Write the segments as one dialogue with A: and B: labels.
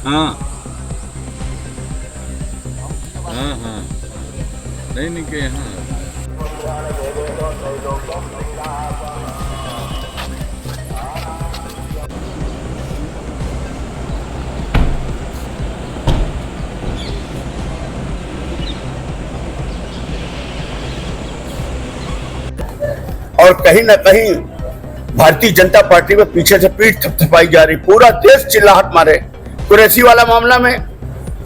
A: हाँ हाँ हाँ, नहीं नहीं के यहाँ
B: और कहीं ना कहीं भारतीय जनता पार्टी में पीछे से पीठ थपथपाई जा रही, पूरा देश चिल्लाहट मारे। कुरैशी वाला मामला में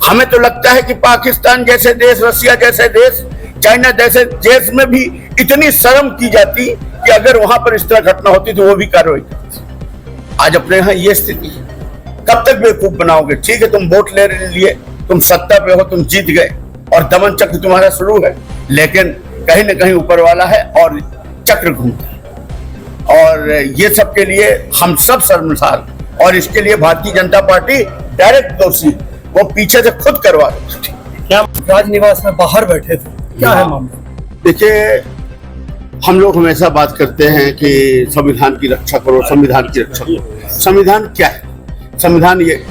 B: हमें तो लगता है कि पाकिस्तान जैसे देश, रसिया जैसे देश, चाइना जैसे देश में भी इतनी शर्म की जाती कि अगर वहां पर इस तरह घटना होती तो वो भी कार्रवाई करती। आज अपने यहाँ ये स्थिति है। कब तक बेवकूफ बनाओगे? ठीक है, तुम वोट ले लिए, तुम सत्ता पे हो, तुम जीत गए और दमन चक्र तुम्हारा शुरू है, लेकिन कहीं ना कहीं ऊपर वाला है और चक्र घूमता है। और ये सब के लिए हम सब शर्मसार, और इसके लिए भारतीय जनता पार्टी डायरेक्ट दोषी, वो पीछे से खुद करवा रही थी।
C: क्या राजनिवास में बाहर बैठे थे, क्या है मामला?
B: देखिए, हम लोग हमेशा बात करते हैं कि संविधान की रक्षा करो, संविधान की रक्षा करो। संविधान क्या है? संविधान ये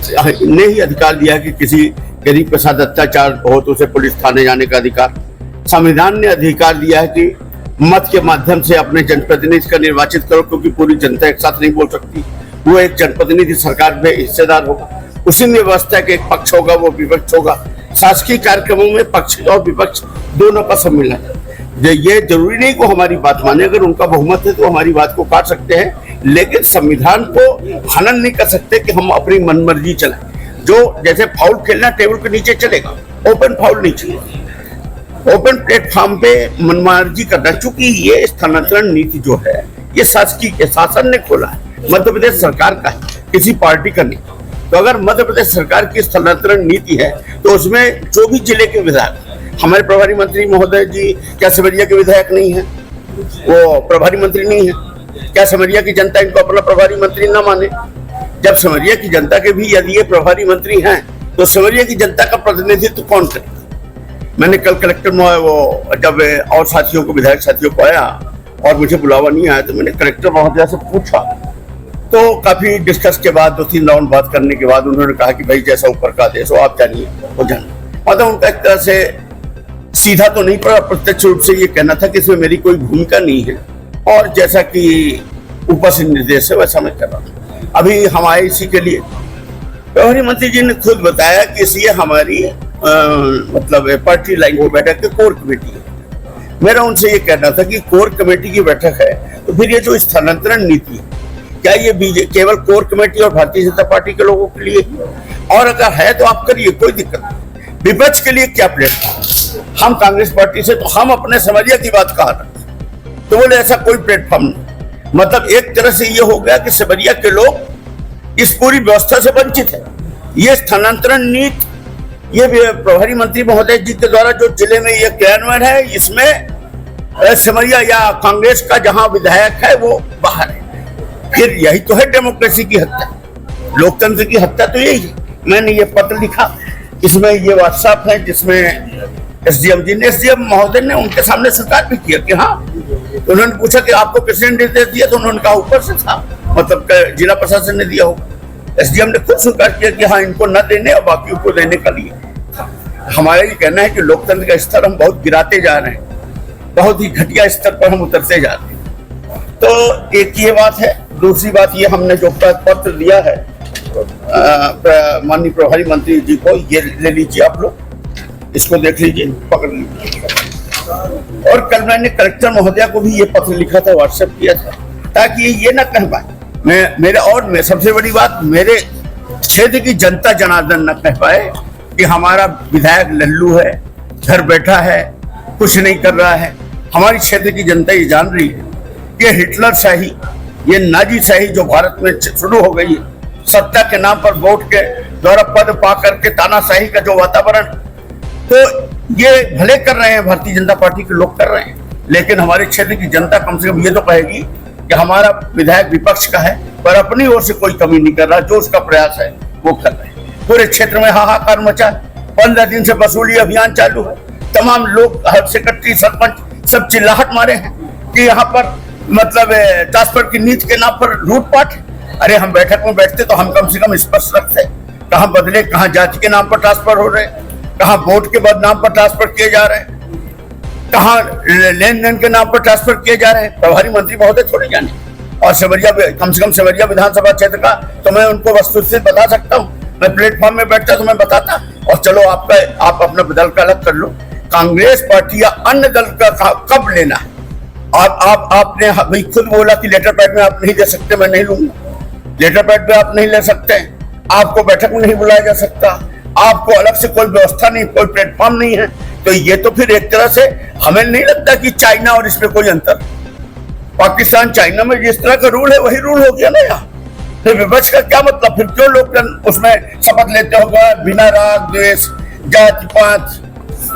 B: ने ही अधिकार दिया है कि किसी गरीब के साथ अत्याचार हो तो उसे पुलिस थाने जाने का अधिकार। संविधान ने अधिकार दिया है कि मत के माध्यम से अपने जनप्रतिनिधि का निर्वाचित करो, क्योंकि पूरी जनता एक साथ नहीं बोल सकती। वो एक जनप्रतिनिधि सरकार में हिस्सेदार होगा, उसी में व्यवस्था के एक पक्ष होगा, वो विपक्ष होगा। शासकीय कार्यक्रमों में पक्ष और विपक्ष दोनों का सम्मिलन है। ये जरूरी नहीं को हमारी बात माने, अगर उनका बहुमत है तो हमारी बात को काट सकते हैं, लेकिन संविधान को हनन नहीं कर सकते कि हम अपनी मनमर्जी चलाएं। जो जैसे फाउल खेलना टेबल के नीचे चलेगा, ओपन फाउल नहीं चलेगा। ओपन प्लेटफॉर्म पे मनमर्जी करना, चूंकि ये स्थानांतरण नीति जो है ये शासकीय शासन ने खोला है, मध्य प्रदेश सरकार का है, किसी पार्टी का नहीं। तो अगर मध्य प्रदेश सरकार की स्थानांतरण नीति है तो उसमें जो भी जिले के विधायक, हमारे प्रभारी मंत्री महोदय जी क्या सिमरिया के विधायक नहीं है? वो प्रभारी मंत्री नहीं है? क्या सिमरिया की जनता इनको अपना प्रभारी मंत्री न माने? जब सिमरिया की जनता के भी यदि ये प्रभारी मंत्री हैं तो सिमरिया की जनता का प्रतिनिधित्व कौन करे? मैंने कल कलेक्टर वो जब और साथियों को, विधायक साथियों को आया और मुझे बुलावा नहीं आया, तो मैंने कलेक्टर महोदय से पूछा, तो काफी डिस्कस के बाद 2-3 राउंड बात करने के बाद उन्होंने कहा कि भाई जैसा ऊपर का आदेश हो आप जानिए, वो जानिए। मतलब उनका एक तरह से सीधा तो नहीं पड़ा, प्रत्यक्ष रूप से ये कहना था कि इसमें मेरी कोई भूमिका नहीं है और जैसा कि ऊपर से निर्देश है वैसा मैं कर रहा हूँ। अभी हम आए इसी के लिए, प्रभारी मंत्री जी ने खुद बताया कि इसलिए हमारी मतलब पार्टी लाइन की बैठक की कोर कमेटी है। मेरा उनसे ये कहना था कि कोर कमेटी की बैठक है तो फिर ये जो स्थानांतरण नीति है, क्या ये केवल कोर कमेटी और भारतीय जनता पार्टी के लोगों के लिए है? और अगर है तो आप करिए, कोई दिक्कत नहीं। विपक्ष के लिए क्या प्लेटफॉर्म? हम कांग्रेस पार्टी से तो हम अपने समरिया की बात कहा था, तो बोले ऐसा कोई प्लेटफॉर्म नहीं। मतलब एक तरह से ये हो गया कि समरिया के लोग इस पूरी व्यवस्था से वंचित है। ये स्थानांतरण नीति, ये प्रभारी मंत्री महोदय जी के द्वारा जो जिले में ये क्रियान्वयन है, इसमें सिमरिया या कांग्रेस का जहां विधायक है वो बाहर है। फिर यही तो है डेमोक्रेसी की हत्या, लोकतंत्र की हत्या तो यही है। मैंने ये पत्र लिखा, इसमें ये व्हाट्सएप है जिसमें एसडीएम जी ने, एसडीएम महोदय ने उनके सामने स्वीकार भी किया कि हाँ। तो उन्होंने पूछा कि आपको किसने निर्देश दिया, तो उन्होंने कहा ऊपर से था, मतलब जिला प्रशासन ने दिया होगा। एसडीएम ने खुद स्वीकार किया कि हाँ इनको न देने और बाकी को देने का लिए। हमारा ये कहना है कि लोकतंत्र का स्तर हम बहुत गिराते जा रहे हैं, बहुत ही घटिया स्तर पर हम उतरते जा रहे हैं। तो एक ये बात है। दूसरी बात ये, हमने जो पत्र दिया है माननीय प्रभारी मंत्री जी को, ये ले लीजिए आप लोग, इसको देख लीजिए, पकड़ लीजिए। और कल मैंने कलेक्टर महोदया को भी ये पत्र लिखा था, व्हाट्सएप किया था, ताकि ये ना कह पाए मैं सबसे बड़ी बात, मेरे क्षेत्र की जनता जनार्दन न कह पाए कि हमारा विधायक लल्लू है, घर बैठा है, कुछ नहीं कर रहा है। हमारी क्षेत्र की जनता ये जान रही है कि हिटलर शाही, ये नाजी शाही जो भारत में शुरू हो गई है, सत्ता के नाम पर वोट के द्वारा पद पा करके तानाशाही का जो वातावरण, तो ये भले कर रहे हैं, भारतीय जनता पार्टी के लोग कर रहे हैं, लेकिन हमारे क्षेत्र की जनता कम से कम ये तो कहेगी कि हमारा विधायक विपक्ष का है पर अपनी ओर से कोई कमी नहीं कर रहा, जो उसका प्रयास है वो कर रहे हैं। पूरे क्षेत्र में हाहाकार मचा, 15 दिन से वसूली अभियान चालू है, तमाम लोग, हर सेक्रेटरी, सरपंच सब चिल्लाहट मारे हैं कि यहाँ पर मतलब ट्रांसफर की नीति के नाम पर लूटपाट। अरे हम बैठक में बैठते तो हम कम से कम स्पष्ट रखते कहाँ बदले, कहाँ जाति के नाम पर ट्रांसफर हो रहे, कहाँ वोट के बाद नाम पर ट्रांसफर किए जा रहे हैं, कहाँ लेन देन के नाम पर ट्रांसफर किए जा रहे हैं। प्रभारी मंत्री महोदय थोड़ी जाने, और सेवरिया, कम से कम सेवरिया विधानसभा क्षेत्र का तो मैं उनको वस्तुस्थित बता सकता हूँ। मैं प्लेटफॉर्म में बैठता तो मैं बताता। और चलो आप अपना दल का अलग कर लो, कांग्रेस पार्टी या अन्य दल का कब लेना है? आपने भाई खुद बोला कि लेटर पैड में आप नहीं दे सकते, मैं नहीं लूंगा। लेटर पैड पे आप नहीं ले सकते, आपको बैठक में नहीं बुलाया जा सकता, आपको अलग से कोई व्यवस्था नहीं, कोई प्लेटफॉर्म नहीं है। तो ये तो फिर एक तरह से हमें नहीं लगता कि चाइना और इसमें कोई अंतर। पाकिस्तान चाइना में जिस तरह का रूल है वही रूल हो गया ना यहाँ। फिर विपक्ष का क्या मतलब? फिर क्यों लोग उसमें शपथ लेते होगा बिना राग द्वेष जाति पात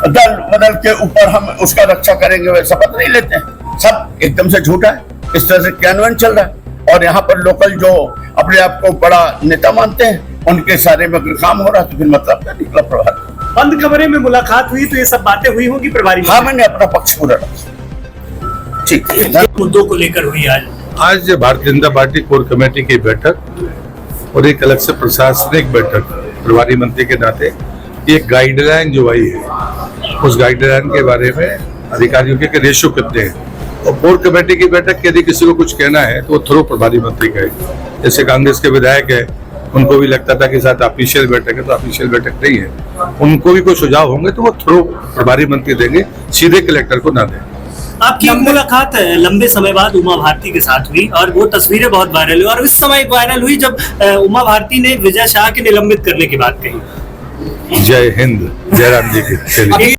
B: दल बदल के ऊपर हम उसका रक्षा करेंगे? वे शपथ नहीं लेते हैं, सब एकदम से झूठा है। इस तरह से क्रियान्वयन चल रहा है और यहाँ पर लोकल जो अपने आप को बड़ा नेता मानते हैं उनके सारे में काम हो रहा है। तो फिर मतलब क्या निकला? प्रभात
D: बंद कमरे में मुलाकात हुई तो ये सब बातें हुई होगी प्रभारी?
B: हाँ, मैंने अपना पक्ष पूरा रखा। ठीक है,
D: मुद्दों को लेकर हुई आज
A: Bharatiya Janata party core committee की बैठक और एक अलग से प्रशासनिक बैठक प्रभारी मंत्री के नाते एक गाइडलाइन जो आई है उस गाइडलाइन के बारे में अधिकारियों के रेशो कितने हैं। और कोर कमेटी की बैठक यदि किसी को कुछ कहना है तो वो थ्रू प्रभारी मंत्री कहे। जैसे कांग्रेस के विधायक है, उनको भी लगता था कि साथ ऑफिशियल बैठक है, तो ऑफिशियल बैठक नहीं है। उनको भी कोई सुझाव होंगे तो वो थ्रू प्रभारी मंत्री देंगे, सीधे कलेक्टर को ना दें।
D: आपकी मुलाकात लंबे समय बाद उमा भारती के साथ हुई और वो तस्वीरें बहुत वायरल हुई और उस समय वायरल हुई जब उमा भारती ने विजय शाह के निलंबित करने की बात कही।
A: जय हिंद, जयराम जी की।